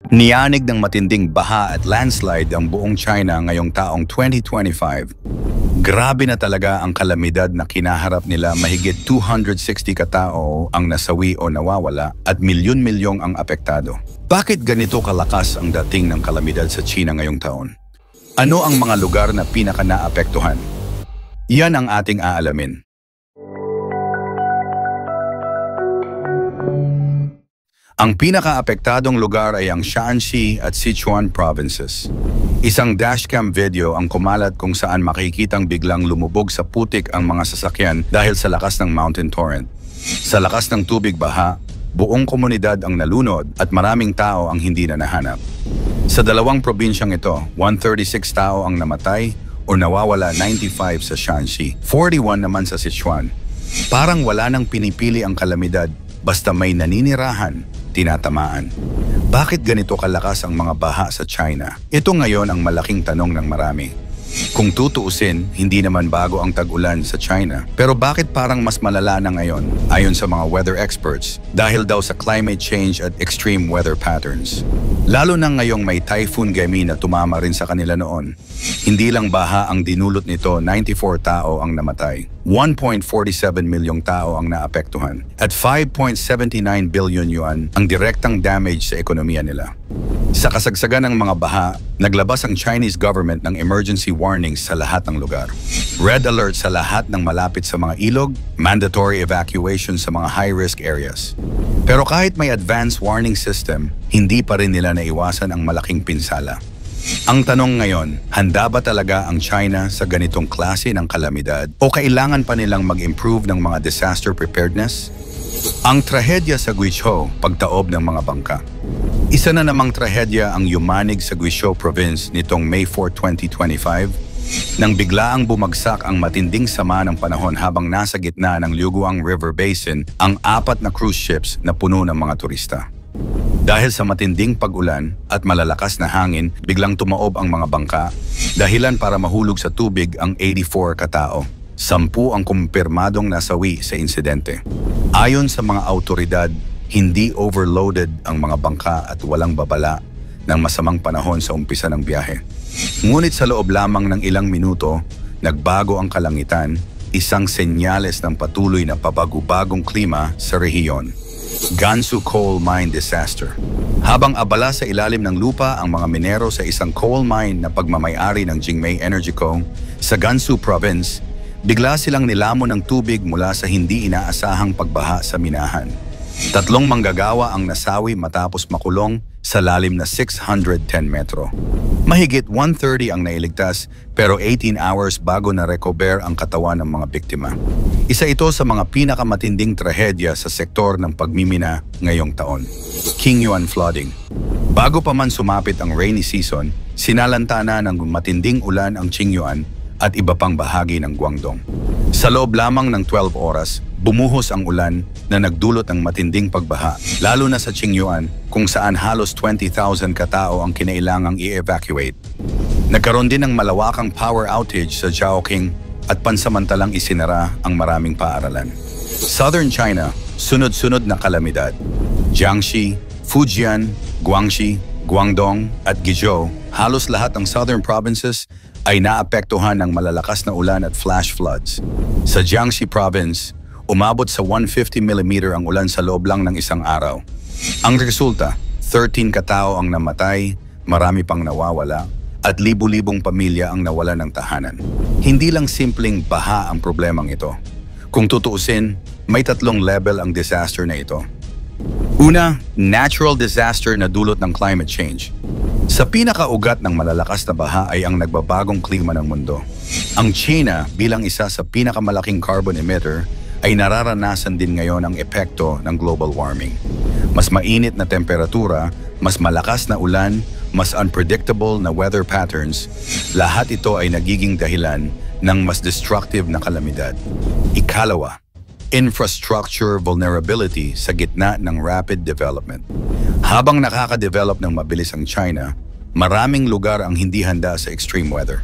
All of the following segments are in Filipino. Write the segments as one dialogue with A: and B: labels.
A: Niyanig ng matinding baha at landslide ang buong China ngayong taong 2025. Grabe na talaga ang kalamidad na kinaharap nila, mahigit 260 katao ang nasawi o nawawala at milyon-milyong ang apektado. Bakit ganito kalakas ang dating ng kalamidad sa China ngayong taon? Ano ang mga lugar na pinaka-naapektuhan? Yan ang ating aalamin. Ang pinaka-apektadong lugar ay ang Shaanxi at Sichuan provinces. Isang dashcam video ang kumalat kung saan makikitang biglang lumubog sa putik ang mga sasakyan dahil sa lakas ng mountain torrent. Sa lakas ng tubig baha, buong komunidad ang nalunod at maraming tao ang hindi na nahanap. Sa dalawang probinsyang ito, 136 tao ang namatay o nawawala, 95 sa Shaanxi, 41 naman sa Sichuan. Parang wala nang pinipili ang kalamidad, basta may naninirahan, tinatamaan. Bakit ganito kalakas ang mga baha sa China? Ito ngayon ang malaking tanong ng marami. Kung tutuusin, hindi naman bago ang tag-ulan sa China. Pero bakit parang mas malala na ngayon? Ayon sa mga weather experts, dahil daw sa climate change at extreme weather patterns. Lalo na ngayong may Typhoon Gemi na tumama rin sa kanila noon. Hindi lang baha ang dinulot nito, 94 tao ang namatay. 1.47 milyong tao ang naapektuhan. At 5.79 billion yuan ang direktang damage sa ekonomiya nila. Sa kasagsagan ng mga baha, naglabas ang Chinese government ng emergency warnings sa lahat ng lugar. Red alert sa lahat ng malapit sa mga ilog, mandatory evacuation sa mga high-risk areas. Pero kahit may advanced warning system, hindi pa rin nila naiwasan ang malaking pinsala. Ang tanong ngayon, handa ba talaga ang China sa ganitong klase ng kalamidad o kailangan pa nilang mag-improve ng mga disaster preparedness? Ang trahedya sa Guizhou, pagtaob ng mga bangka. Isa na namang trahedya ang yumanig sa Guizhou Province nitong May 4, 2025 nang biglaang bumagsak ang matinding sama ng panahon habang nasa gitna ng Liuguang River Basin ang 4 na cruise ships na puno ng mga turista. Dahil sa matinding pag-ulan at malalakas na hangin, biglang tumaob ang mga bangka, dahilan para mahulog sa tubig ang 84 katao. 10 ang kumpirmadong nasawi sa insidente. Ayon sa mga autoridad, hindi overloaded ang mga bangka at walang babala ng masamang panahon sa umpisa ng biyahe. Ngunit sa loob lamang ng ilang minuto, nagbago ang kalangitan, isang senyales ng patuloy na pabago-bagong klima sa rehiyon. Gansu Coal Mine Disaster. Habang abala sa ilalim ng lupa ang mga minero sa isang coal mine na pagmamay-ari ng Jingmei Energy Co. sa Gansu Province, bigla silang nilamon ng tubig mula sa hindi inaasahang pagbaha sa minahan. 3 manggagawa ang nasawi matapos makulong sa lalim na 610 metro. Mahigit 130 ang nailigtas pero 18 hours bago na-recover ang katawan ng mga biktima. Isa ito sa mga pinakamatinding trahedya sa sektor ng pagmimina ngayong taon. Qingyuan flooding. Bago pa man sumapit ang rainy season, sinalanta na ng matinding ulan ang Qingyuan at iba pang bahagi ng Guangdong. Sa loob lamang ng 12 oras, bumuhos ang ulan na nagdulot ng matinding pagbaha, lalo na sa Qingyuan kung saan halos 20,000 katao ang kinailangang i-evacuate. Nagkaroon din ng malawakang power outage sa Zhaoqing at pansamantalang isinara ang maraming paaralan. Southern China, sunod-sunod na kalamidad. Jiangxi, Fujian, Guangxi, Guangdong at Guizhou, halos lahat ng southern provinces ay naapektuhan ng malalakas na ulan at flash floods. Sa Jiangxi Province, umabot sa 150 mm ang ulan sa loob lang ng isang araw. Ang resulta, 13 katao ang namatay, marami pang nawawala, at libu-libong pamilya ang nawala ng tahanan. Hindi lang simpleng baha ang problemang ito. Kung tutuusin, may 3 level ang disaster na ito. Una, natural disaster na dulot ng climate change. Sa pinakaugat ng malalakas na baha ay ang nagbabagong klima ng mundo. Ang China bilang isa sa pinakamalaking carbon emitter ay nararanasan din ngayon ang epekto ng global warming. Mas mainit na temperatura, mas malakas na ulan, mas unpredictable na weather patterns, lahat ito ay nagiging dahilan ng mas destructive na kalamidad. Ikalawa, infrastructure vulnerability sa gitna ng rapid development. Habang nakaka-develop ng mabilis ang China, maraming lugar ang hindi handa sa extreme weather.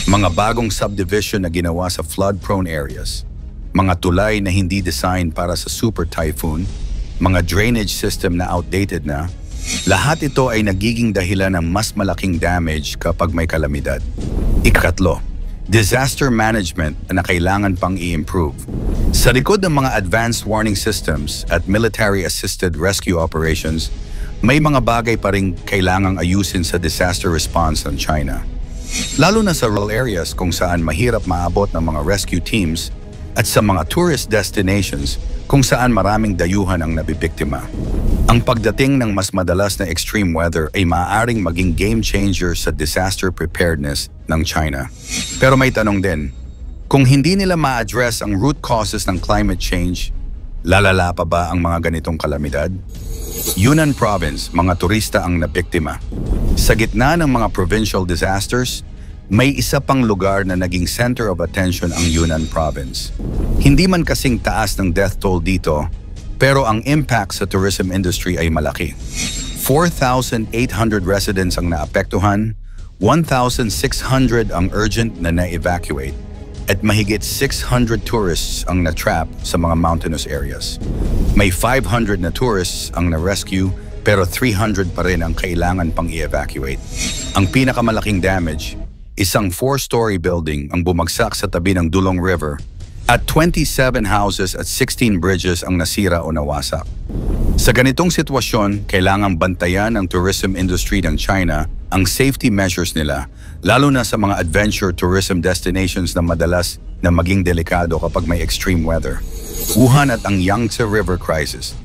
A: Mga bagong subdivision na ginawa sa flood-prone areas, mga tulay na hindi design para sa super typhoon, mga drainage system na outdated na, Lahat ito ay nagiging dahilan ng mas malaking damage kapag may kalamidad. Ikatlo, disaster management na kailangan pang i-improve. Sa likod ng mga advanced warning systems at military-assisted rescue operations, may mga bagay pa rin kailangang ayusin sa disaster response ng China. Lalo na sa rural areas kung saan mahirap maabot ng mga rescue teams at sa mga tourist destinations kung saan maraming dayuhan ang nabibiktima. Ang pagdating ng mas madalas na extreme weather ay maaaring maging game changer sa disaster preparedness ng China. Pero may tanong din, kung hindi nila ma-address ang root causes ng climate change, lalala pa ba ang mga ganitong kalamidad? Yunnan Province, mga turista ang nabiktima. Sa gitna ng mga provincial disasters, may isa pang lugar na naging center of attention ang Yunnan Province. Hindi man kasing taas ng death toll dito, pero ang impact sa tourism industry ay malaki. 4,800 residents ang naapektuhan, 1,600 ang urgent na na-evacuate, at mahigit 600 tourists ang na-trap sa mga mountainous areas. May 500 na tourists ang na-rescue, pero 300 pa rin ang kailangan pang i-evacuate. Ang pinakamalaking damage, isang 4-story building ang bumagsak sa tabi ng Dulong River at 27 houses at 16 bridges ang nasira o nawasak. Sa ganitong sitwasyon, kailangang bantayan ng tourism industry ng China ang safety measures nila, lalo na sa mga adventure tourism destinations na madalas na maging delikado kapag may extreme weather. Wuhan at ang Yangtze River crisis.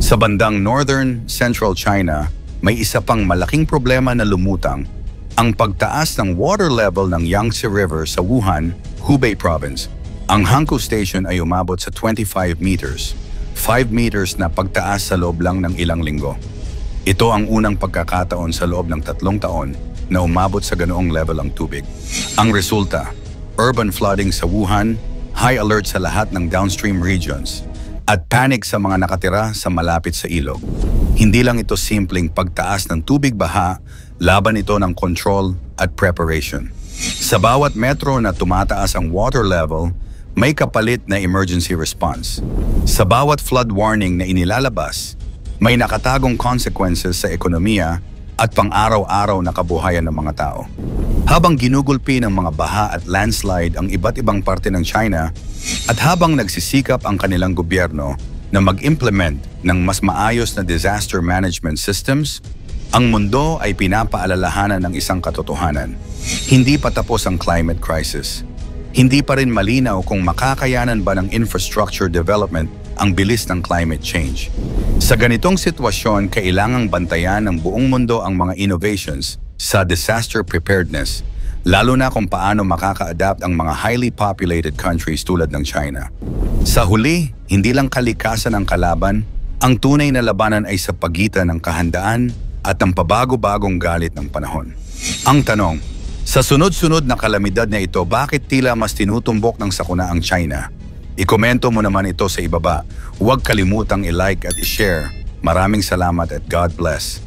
A: Sa bandang northern central China, may isa pang malaking problema na lumutang, ang pagtaas ng water level ng Yangtze River sa Wuhan, Hubei Province. Ang Hankou Station ay umabot sa 25 meters, 5 meters na pagtaas sa loob lang ng ilang linggo. Ito ang unang pagkakataon sa loob ng 3 taon na umabot sa ganoong level ang tubig. Ang resulta, urban flooding sa Wuhan, high alert sa lahat ng downstream regions, at panic sa mga nakatira sa malapit sa ilog. Hindi lang ito simpleng pagtaas ng tubig baha, laban ito ng control at preparation. Sa bawat metro na tumataas ang water level, may kapalit na emergency response. Sa bawat flood warning na inilalabas, may nakatagong consequences sa ekonomiya at pang-araw-araw na kabuhayan ng mga tao. Habang ginugulpi ng mga baha at landslide ang iba't ibang parte ng China, at habang nagsisikap ang kanilang gobyerno na mag-implement ng mas maayos na disaster management systems, ang mundo ay pinapaalalahanan ng isang katotohanan. Hindi pa tapos ang climate crisis. Hindi pa rin malinaw kung makakayanan ba ng infrastructure development ang bilis ng climate change. Sa ganitong sitwasyon, kailangang bantayan ng buong mundo ang mga innovations sa disaster preparedness, lalo na kung paano makaka-adapt ang mga highly populated countries tulad ng China. Sa huli, hindi lang kalikasan ang kalaban, ang tunay na labanan ay sa pagitan ng kahandaan at ang pabago-bagong galit ng panahon. Ang tanong, sa sunod-sunod na kalamidad na ito, bakit tila mas tinutumbok ng sakuna ang China? Ikomento mo naman ito sa ibaba. Huwag kalimutang i-like at i-share. Maraming salamat at God bless.